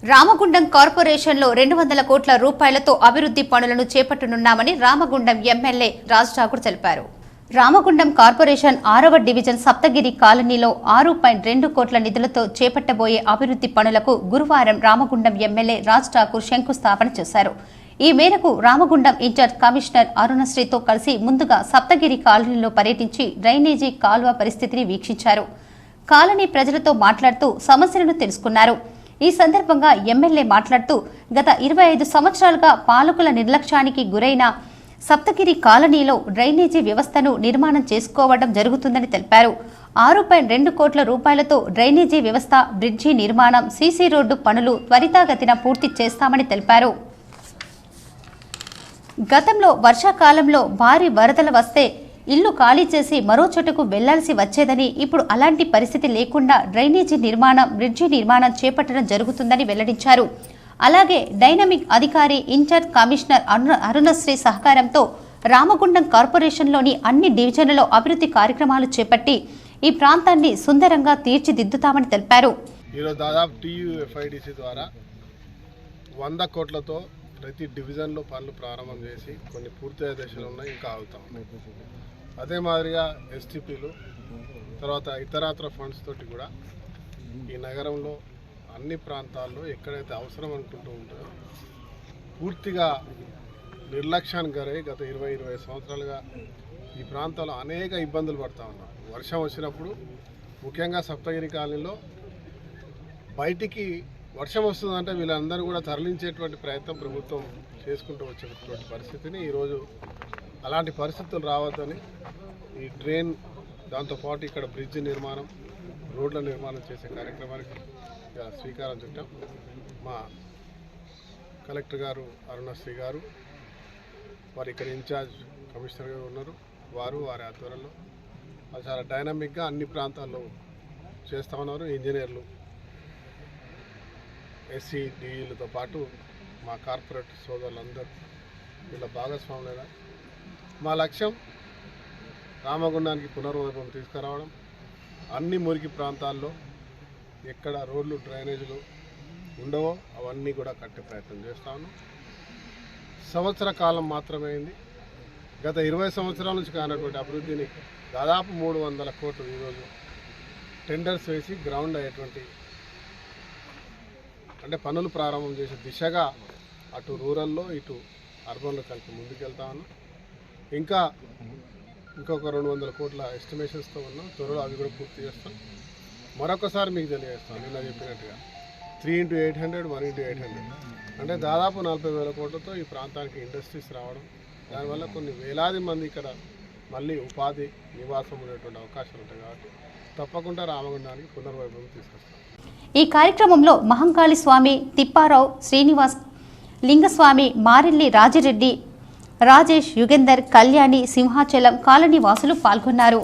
రామగుండం కార్పొరేషన్లో 200 కోట్ల రూపాయలతో అభివృద్ధి పనులను చేపట్టనున్నామని రామగుండం ఎమ్మెల్యే రాజ్ ఠాకూర్ తెలిపారు. రామగుండం కార్పొరేషన్ 6వ డివిజన్ సప్తగిరి కాలనీలో 6.2 కోట్ల నిధులతో చేపట్టబోయే అభివృద్ధి పనులకు గురువారం రామగుండం ఎమ్మెల్యే రాజ్ ఠాకూర్ శంకుస్థాపన చేశారు. ఈ మేరకు రామగుండం ఇన్ఛార్జ్ కమిషనర్ అరుణశ్రీతో కలిసి ముందుగా సప్తగిరి కాలనీలో పర్యటించి డ్రైనేజీ కాల్వ పరిస్థితిని వీక్షించారు. కాలనీ ప్రజలతో మాట్లాడుతూ సమస్యలను తెలుసుకున్నారు. ఈ సందర్భంగా ఎమ్మెల్యే మాట్లాడుతూ గత 25 సంవత్సరాలుగా పాలకుల నిర్లక్ష్యానికి గురైన సప్తగిరి కాలనీలో డ్రైనేజీ వ్యవస్థను నిర్మాణం చేసుకోవడం జరుగుతుందని తెలిపారు. 6.2 కోట్ల రూపాయలతో డ్రైనేజీ వ్యవస్థ, బ్రిడ్జి నిర్మాణం, సీసీ రోడ్డు పనులు త్వరితగతిన పూర్తి చేస్తామని తెలిపారు. గతంలో వర్షాకాలంలో భారీ వరదలు వస్తే ఇల్లు ఖాళీ చేసి మరో చోటుకు వెళ్లాల్సి వచ్చేదని, ఇప్పుడు అలాంటి పరిస్థితి లేకుండా డ్రైనేజీ నిర్మాణం, బ్రిడ్జి నిర్మాణం చేపట్టడం జరుగుతుందని వెల్లడించారు. అలాగే డైనమిక్ అధికారి ఇన్ఛార్జ్ కమిషనర్ అరుణశ్రీ సహకారంతో రామగుండం కార్పొరేషన్లోని అన్ని డివిజన్లలో అభివృద్ధి కార్యక్రమాలు చేపట్టి ఈ ప్రాంతాన్ని సుందరంగా తీర్చిదిద్దుతామని తెలిపారు. ఈరోజు దాదాపు టీయూఎఫ్ఐడిసి ద్వారా 100 కోట్లతో ప్రతి డివిజన్లో పనులు ప్రారంభం చేసి కొన్ని పూర్తయ్యే దశలో ఉన్నాయి, ఇంకా ఆగుతా ఉన్నాయి. అదే మాదిరిగా ఎస్టీపీలు, తర్వాత ఇతరత్ర ఫండ్స్ తోటి కూడా ఈ నగరంలో అన్ని ప్రాంతాల్లో ఎక్కడైతే అవసరం అనుకుంటూ ఉంటారో పూర్తిగా నిర్లక్ష్యానికి గురై గత 20-25 సంవత్సరాలుగా ఈ ప్రాంతాల్లో అనేక ఇబ్బందులు పడుతూ ఉన్నాం. వర్షం వచ్చినప్పుడు ముఖ్యంగా సప్తగిరి కాలనీలో బయటికి వర్షం వస్తుందంటే వీళ్ళందరూ కూడా తరలించేటువంటి ప్రయత్నం ప్రభుత్వం చేసుకుంటూ వచ్చేటువంటి పరిస్థితిని ఈరోజు అలాంటి పరిస్థితులు రావద్దని ఈ డ్రైన్, దాంతోపాటు ఇక్కడ బ్రిడ్జ్ నిర్మాణం, రోడ్ల నిర్మాణం చేసే కార్యక్రమానికి శ్రీకారం చుట్టాం. మా కలెక్టర్ గారు అరుణశ్రీ గారు, వారు ఇక్కడ ఇన్ఛార్జ్ కమిషనర్ గారు ఉన్నారు, వారి ఆధ్వర్యంలో అది చాలా డైనమిక్గా అన్ని ప్రాంతాల్లో చేస్తూ ఉన్నారు. ఇంజనీర్లు, ఎస్సీ డిఈలతో పాటు మా కార్పొరేట్ సోదరులందరూ వీళ్ళ భాగస్వాములుగా మా లక్ష్యం రామగుండానికి పునర్వైభవం తీసుకురావడం, అన్ని మురికి ప్రాంతాల్లో ఎక్కడ రోడ్లు, డ్రైనేజీలు ఉండవో అవన్నీ కూడా కట్టే ప్రయత్నం చేస్తా ఉన్నాం. సంవత్సర కాలం మాత్రమే అయింది. గత 20 సంవత్సరాల నుంచి కానటువంటి అభివృద్ధిని దాదాపు 300 కోట్లు ఈరోజు టెండర్స్ వేసి గ్రౌండ్ అయ్యేటువంటి అంటే పనులు ప్రారంభం చేసే దిశగా అటు రూరల్లో ఇటు అర్బన్లో కలిపి ముందుకెళ్తా ఉన్నాం. ఇంకొక 200 కోట్ల ఎస్టిమేషన్స్తో ఉన్నాం. త్వరలో అవి కూడా పూర్తి చేస్తాం. మరొకసారి మీకు తెలియజేస్తాను, నిన్న చెప్పినట్టుగా 3x800, 1x800 అంటే దాదాపు 40,000 కోట్లతో ఈ ప్రాంతానికి ఇండస్ట్రీస్ రావడం, దానివల్ల కొన్ని వేలాది మంది ఇక్కడ మళ్ళీ ఉపాధి, నివాసం ఉండేటువంటి అవకాశాలు ఉంటాయి. కాబట్టి తప్పకుండా రామగుండానికి పునర్వైభవం తీసుకొస్తాం. ఈ కార్యక్రమంలో మహంకాళి స్వామి, తిప్పారావు, శ్రీనివాస్, లింగస్వామి, మారెల్లి రాజిరెడ్డి, రాజేష్, యుగేందర్, కళ్యాణి, సింహాచలం కాలనీ వాసులు పాల్గొన్నారు.